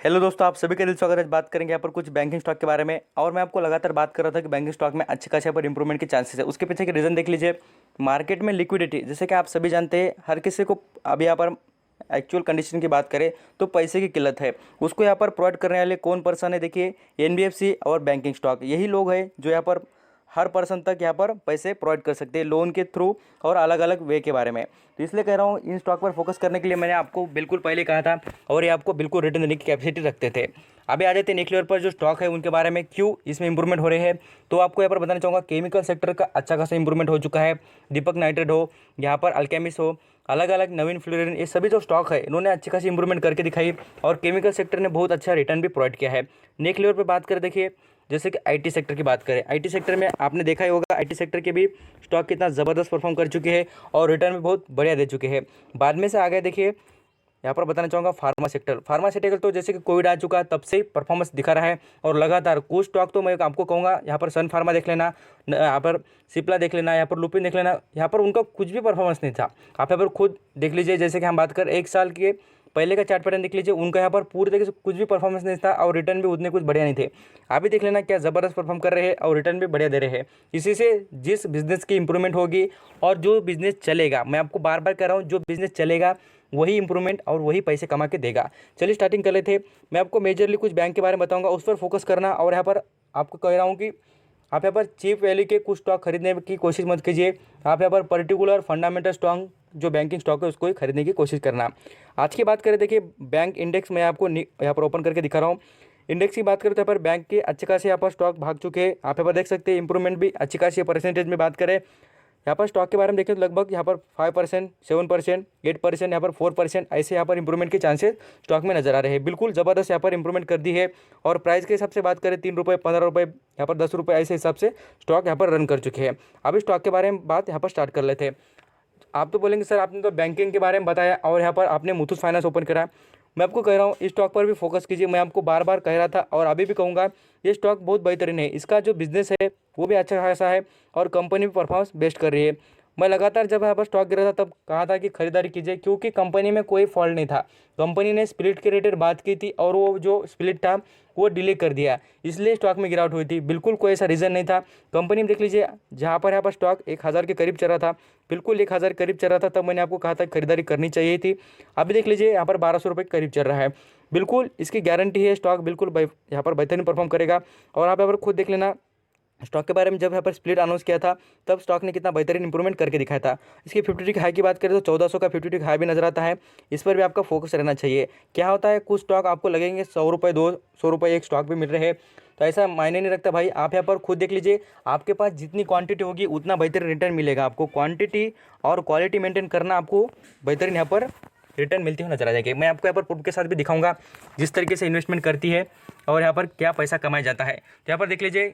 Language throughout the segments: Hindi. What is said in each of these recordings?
हेलो दोस्तों, आप सभी का दिल स्वागत है। आज बात करेंगे यहाँ पर कुछ बैंकिंग स्टॉक के बारे में। और मैं आपको लगातार बात कर रहा था कि बैंकिंग स्टॉक में अच्छे खासे यहाँ पर इंप्रूवमेंट के चांसेस है। उसके पीछे के रीज़न देख लीजिए। मार्केट में लिक्विडिटी, जैसे कि आप सभी जानते हैं, हर किसी को अभी यहाँ पर एक्चुअल कंडीशन की बात करें तो पैसे की किल्लत है। उसको यहाँ पर प्रोवाइड करने वाले कौन पर्सन है? देखिए, एनबीएफसी और बैंकिंग स्टॉक, यही लोग हैं जो यहाँ पर हर पर्सन तक यहाँ पर पैसे प्रोवाइड कर सकते हैं लोन के थ्रू और अलग अलग वे के बारे में। तो इसलिए कह रहा हूँ, इन स्टॉक पर फोकस करने के लिए मैंने आपको बिल्कुल पहले कहा था और ये आपको बिल्कुल रिटर्न देने की कैपेसिटी रखते थे। अभी आ जाते हैं नेक्स्ट लेवल पर जो स्टॉक है उनके बारे में, क्यों इसमें इंप्रूवमेंट हो रहे हैं। तो आपको यहाँ पर बताना चाहूँगा, केमिकल सेक्टर का अच्छा खासा इंप्रूवमेंट हो चुका है। दीपक नाइट्रेट हो, यहाँ पर अल्केमिस हो, अलग अलग नवीन फ्लोरिन, ये सभी जो स्टॉक है इन्होंने अच्छी खासी इंप्रूवमेंट करके दिखाई और केमिकल सेक्टर ने बहुत अच्छा रिटर्न भी प्रोवाइड किया है। नेक्स्ट लेवल पर बात करें, देखिए जैसे कि आईटी सेक्टर की बात करें, आईटी सेक्टर में आपने देखा ही होगा आईटी सेक्टर के भी स्टॉक कितना ज़बरदस्त परफॉर्म कर चुके हैं और रिटर्न भी बहुत बढ़िया दे चुके हैं। बाद में से आ गए, देखिए यहाँ पर बताना चाहूँगा फार्मा सेक्टर। फार्मास्यूटिकल तो जैसे कि कोविड आ चुका तब से परफॉर्मेंस दिखा रहा है और लगातार कुछ स्टॉक तो मैं आपको कहूँगा, यहाँ पर सन फार्मा देख लेना, यहाँ पर सिप्ला देख लेना, यहाँ पर लुपिन देख लेना, यहाँ पर उनका कुछ भी परफॉर्मेंस नहीं था। आप यहाँ पर खुद देख लीजिए, जैसे कि हम बात कर एक साल के पहले का चार्ट पैटर्न देख लीजिए, उनका यहाँ पर पूरी तरीके से कुछ भी परफॉर्मेंस नहीं था और रिटर्न भी उतने कुछ बढ़िया नहीं थे। आप भी देख लेना क्या ज़बरदस्त परफॉर्म कर रहे हैं और रिटर्न भी बढ़िया दे रहे हैं। इसी से जिस बिजनेस की इंप्रूवमेंट होगी और जो बिजनेस चलेगा, मैं आपको बार बार कह रहा हूँ, जो बिजनेस चलेगा वही इंप्रूवमेंट और वही पैसे कमा के देगा। चलिए स्टार्टिंग कर लेते हैं। मैं आपको मेजरली कुछ बैंक के बारे में बताऊंगा, उस पर फोकस करना। और यहाँ पर आपको कह रहा हूँ कि आप यहाँ पर चीप वैल्यू के कुछ स्टॉक खरीदने की कोशिश मत कीजिए। आप यहाँ पर पर्टिकुलर फंडामेंटल स्टॉक जो बैंकिंग स्टॉक है उसको ही खरीदने की कोशिश करना। आज की बात करें, देखिए बैंक इंडेक्स मैं आपको यहाँ पर ओपन करके दिखा रहा हूँ। इंडेक्स की बात करें तो यहाँ पर बैंक के अच्छे खासे यहाँ पर स्टॉक भाग चुके हैं। आप यहाँ पर देख सकते हैं इंप्रूवमेंट भी अच्छी खासी परसेंटेज में बात करें। यहाँ पर स्टॉक के बारे में देखें तो लगभग यहाँ पर 5%, 7%, 8%, यहाँ पर 4%, ऐसे यहाँ पर इंप्रूवमेंट के चांसेस स्टॉक में नजर आ रहे हैं। बिल्कुल ज़बरदस्त यहाँ पर इंप्रूवमेंट कर दी है। और प्राइस के हिसाब से बात करें, 3 रुपये, 15 रुपये, यहाँ पर 10 रुपये, ऐसे हिसाब से स्टॉक यहाँ पर रन कर चुके हैं। अभी स्टॉक के बारे में बात यहाँ पर स्टार्ट कर लेते हैं। आप तो बोलेंगे सर आपने तो बैंकिंग के बारे में बताया और यहाँ पर आपने मुथूट फाइनेंस ओपन करा। मैं आपको कह रहा हूँ इस स्टॉक पर भी फोकस कीजिए। मैं आपको बार बार कह रहा था और अभी भी कहूँगा, ये स्टॉक बहुत बेहतरीन है। इसका जो बिजनेस है वो भी अच्छा खासा है और कंपनी भी परफॉर्मेंस बेस्ट कर रही है। मैं लगातार जब यहाँ पर स्टॉक गिरा था तब कहा था कि खरीदारी कीजिए, क्योंकि कंपनी में कोई फॉल्ट नहीं था। कंपनी ने स्प्लिट के रिलेटेड बात की थी और वो जो स्प्लिट था वो डिले कर दिया, इसलिए स्टॉक में गिरावट हुई थी। बिल्कुल कोई ऐसा रीज़न नहीं था। कंपनी में देख लीजिए, जहाँ पर यहाँ पर स्टॉक 1000 के करीब चल रहा था, बिल्कुल 1000 करीब चल रहा था, तब मैंने आपको कहा था खरीदारी करनी चाहिए थी। अभी देख लीजिए यहाँ पर 1200 रुपये करीब चल रहा है। बिल्कुल इसकी गारंटी है, स्टॉक बिल्कुल यहाँ पर बेहतरीन परफॉर्म करेगा। और आप यहाँ पर खुद देख लेना, स्टॉक के बारे में जब यहाँ पर स्प्लिट अनाउंस किया था तब स्टॉक ने कितना बेहतरीन इंप्रूवमेंट करके दिखाया था। इसकी 50 की हाई की बात करें तो 1400 का 50 हाई भी नजर आता है। इस पर भी आपका फोकस रहना चाहिए। क्या होता है, कुछ स्टॉक आपको लगेंगे 100 रुपये, 200 रुपये एक स्टॉक भी मिल रहे हैं, तो ऐसा मायने नहीं रखता भाई। आप यहाँ पर खुद देख लीजिए, आपके पास जितनी क्वांटिटी होगी उतना बेहतरीन रिटर्न मिलेगा आपको। क्वांटिटी और क्वालिटी मेंटेन करना, आपको बेहतरीन यहाँ पर रिटर्न मिलती हुई नजर आ जाएगी। मैं आपको यहाँ पर प्रूफ के साथ भी दिखाऊंगा जिस तरीके से इन्वेस्टमेंट करती है और यहाँ पर क्या पैसा कमाया जाता है। तो यहाँ पर देख लीजिए,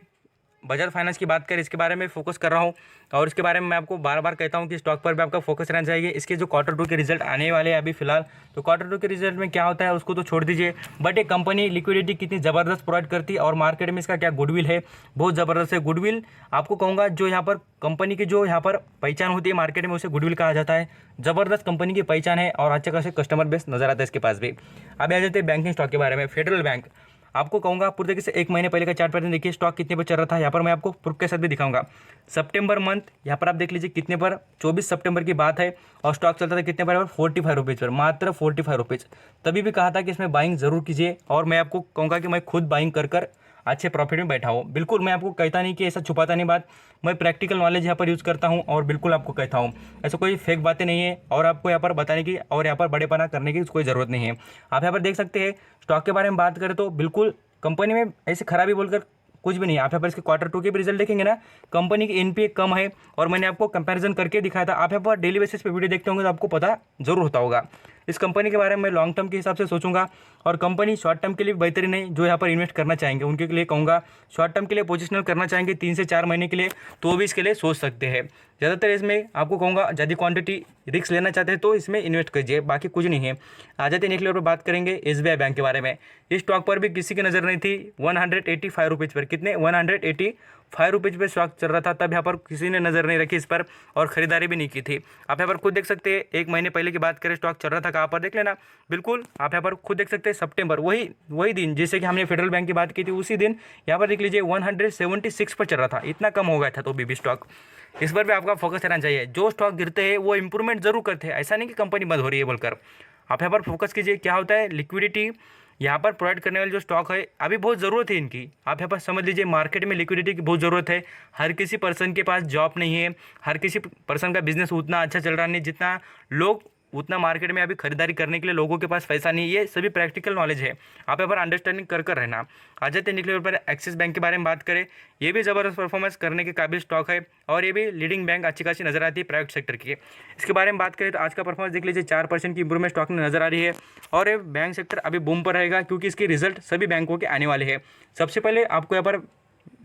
बजाज फाइनेंस की बात करें, इसके बारे में फोकस कर रहा हूँ और इसके बारे में मैं आपको बार बार कहता हूँ कि स्टॉक पर भी आपका फोकस रहना चाहिए। इसके जो Q2 के रिजल्ट आने वाले हैं अभी फिलहाल, तो Q2 के रिजल्ट में क्या होता है उसको तो छोड़ दीजिए, बट एक कंपनी लिक्विडिटी कितनी ज़बरदस्त प्रोवाइड करती है और मार्केट में इसका क्या गुडविल है, बहुत ज़बरदस्त है। गुडविल आपको कहूँगा, जो यहाँ पर कंपनी की जो यहाँ पर पहचान होती है मार्केट में, उसे गुडविल कहा जाता है। ज़बरदस्त कंपनी की पहचान है और अच्छे खासे कस्टमर बेस नजर आता है इसके पास भी। अभी आ जाते हैं बैंकिंग स्टॉक के बारे में। फेडरल बैंक, आपको कहूँगा पूरी तरीके से 1 महीने पहले का चार्ट पैटर्न देखिए, स्टॉक कितने पर चल रहा था। यहाँ पर मैं आपको प्रूफ के साथ भी दिखाऊंगा। सितंबर मंथ यहाँ पर आप देख लीजिए कितने पर, 24 सितंबर की बात है और स्टॉक चलता था कितने पर, 45 रुपीज़ पर, मात्र 45 रुपीज़। तभी भी कहा था कि इसमें बाइंग जरूर कीजिए और मैं आपको कहूँगा कि मैं खुद बाइंग कर अच्छे प्रॉफिट में बैठा हूँ। बिल्कुल मैं आपको कहता नहीं कि ऐसा छुपाता नहीं बात, मैं प्रैक्टिकल नॉलेज यहाँ पर यूज़ करता हूँ और बिल्कुल आपको कहता हूँ, ऐसा कोई फेक बातें नहीं है और आपको यहाँ पर बताने की और यहाँ पर बड़ेपना करने की कोई ज़रूरत नहीं है। आप यहाँ पर देख सकते हैं स्टॉक के बारे में बात करें तो बिल्कुल कंपनी में ऐसी खराबी बोलकर कुछ भी नहीं। आप यहाँ पर इसके Q2 के भी रिजल्ट देखेंगे ना, कंपनी की एनपीए कम है और मैंने आपको कंपैरिजन करके दिखाया था। आप यहाँ पर डेली बेसिस पे वीडियो देखते होंगे तो आपको पता जरूर होता होगा। इस कंपनी के बारे में मैं लॉन्ग टर्म के हिसाब से सोचूंगा और कंपनी शॉर्ट टर्म के लिए बेहतरीन है। जो यहाँ पर इन्वेस्ट करना चाहेंगे उनके लिए कहूँगा, शॉर्ट टर्म के लिए पोजिशनल करना चाहेंगे 3 से 4 महीने के लिए, तो भी इसके लिए सोच सकते हैं। ज़्यादातर इसमें आपको कहूँगा, ज़्यादा क्वांटिटी रिस्क लेना चाहते हैं तो इसमें इन्वेस्ट कीजिए, बाकी कुछ नहीं है। आ जाते नेक्स्ट लेवल पर बात करेंगे SBI बैंक के बारे में। इस स्टॉक पर भी किसी की नज़र नहीं थी 185 रुपीज़ पर, कितने, ₹5 पे स्टॉक चल रहा था, तब यहाँ पर किसी ने नज़र नहीं रखी इस पर और ख़रीदारी भी नहीं की थी। आप यहाँ पर खुद देख सकते हैं, 1 महीने पहले की बात करें स्टॉक चल रहा था कहाँ पर, देख लेना बिल्कुल। आप यहाँ पर खुद देख सकते हैं सितंबर, वही दिन जैसे कि हमने फेडरल बैंक की बात की थी, उसी दिन यहाँ पर देख लीजिए 176 पर चल रहा था, इतना कम हो गया था तो भी स्टॉक। इस पर भी आपका फोकस रहना चाहिए। जो स्टॉक गिरते हैं वो इंप्रूवमेंट जरूर करते हैं, ऐसा नहीं कि कंपनी बंद हो रही है बोलकर। आप यहाँ पर फोकस कीजिए। क्या होता है, लिक्विडिटी यहाँ पर प्रोवाइड करने वाले जो स्टॉक है अभी बहुत ज़रूरत है इनकी। आप यहाँ पर समझ लीजिए मार्केट में लिक्विडिटी की बहुत ज़रूरत है। हर किसी पर्सन के पास जॉब नहीं है, हर किसी पर्सन का बिजनेस उतना अच्छा चल रहा नहीं जितना लोग, उतना मार्केट में अभी खरीदारी करने के लिए लोगों के पास पैसा नहीं है। ये सभी प्रैक्टिकल नॉलेज है, आप यहाँ पर अंडरस्टैंडिंग कर रहना। आ जाते हैं निकले पर एक्सिस बैंक के बारे में बात करें। ये भी ज़बरदस्त परफॉर्मेंस करने के काबिल स्टॉक है और ये भी लीडिंग बैंक अच्छी खासी नजर आती है प्राइवेट सेक्टर की। इसके बारे में बात करें तो आज का परफॉर्मेंस देख लीजिए, 4% की इंप्रूवमेंट स्टॉक में नजर आ रही है और ये बैंक सेक्टर अभी बूम पर रहेगा क्योंकि इसके रिजल्ट सभी बैंकों के आने वाले हैं। सबसे पहले आपको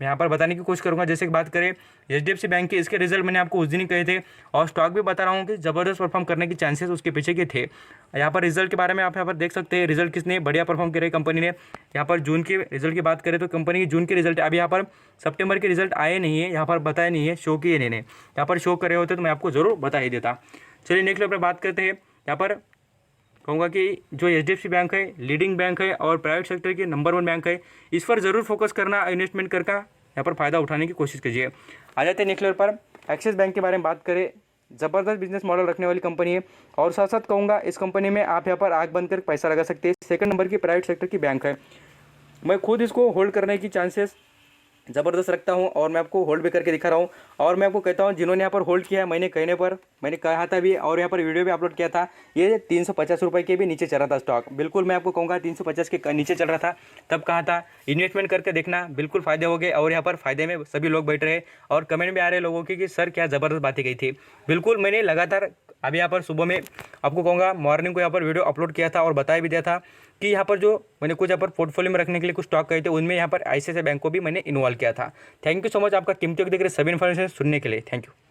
यहाँ पर बताने की कोशिश करूंगा। जैसे कि बात करें HDFC बैंक के, इसके रिजल्ट मैंने आपको उस दिन ही कहे थे और स्टॉक भी बता रहा हूँ कि ज़बरदस्त परफॉर्म करने के चांसेस उसके पीछे के थे। यहाँ पर रिजल्ट के बारे में आप यहाँ पर देख सकते हैं, रिजल्ट किसने बढ़िया परफॉर्म करे कंपनी ने। यहाँ पर जून के रिजल्ट की बात करें तो कंपनी की जून के रिजल्ट, अभी यहाँ पर सितंबर के रिजल्ट आए नहीं है, यहाँ पर बताया नहीं है, शो किए नहीं, यहाँ पर शो करे होते तो मैं आपको ज़रूर बता ही देता। चलिए नेक्स्ट लेवल पर बात करते हैं। यहाँ पर कहूँगा कि जो HDFC बैंक है लीडिंग बैंक है और प्राइवेट सेक्टर की नंबर 1 बैंक है, इस पर ज़रूर फोकस करना, इन्वेस्टमेंट करके यहाँ पर फ़ायदा उठाने की कोशिश कीजिए। आ जाते हैं नेक्स्ट लेवल पर। एक्सिस बैंक के बारे में बात करें, ज़बरदस्त बिजनेस मॉडल रखने वाली कंपनी है और साथ साथ कहूँगा इस कंपनी में आप यहाँ पर आँख बंद कर पैसा लगा सकते हैं। सेकंड नंबर की प्राइवेट सेक्टर की बैंक है। मैं खुद इसको होल्ड करने की चांसेस ज़बरदस्त रखता हूं और मैं आपको होल्ड भी करके दिखा रहा हूं। और मैं आपको कहता हूं जिन्होंने यहाँ पर होल्ड किया है, मैंने कहने पर मैंने कहा था भी और यहाँ पर वीडियो भी अपलोड किया था, ये 350 रुपये के भी नीचे चल रहा था स्टॉक। बिल्कुल मैं आपको कहूँगा 350 के नीचे चल रहा था, तब कहा था इन्वेस्टमेंट करके देखना, बिल्कुल फ़ायदे हो गए और यहाँ पर फ़ायदे में सभी लोग बैठ रहे और कमेंट भी आ रहे लोगों की कि सर क्या ज़बरदस्त बातें कही थी। बिल्कुल मैंने लगातार अभी यहाँ पर सुबह में आपको कहूँगा मॉर्निंग को यहाँ पर वीडियो अपलोड किया था और बताया भी दिया था कि यहाँ पर जो मैंने कुछ यहाँ पर पोर्टफोलियो में रखने के लिए कुछ स्टॉक कहे थे, उनमें यहाँ पर ICICI बैंक को भी मैंने इन्वॉल्व किया था। थैंक यू सो मच आपका कीमती वक्त देख रहे सभी इन्फॉर्मेशन सुनने के लिए। Thank you.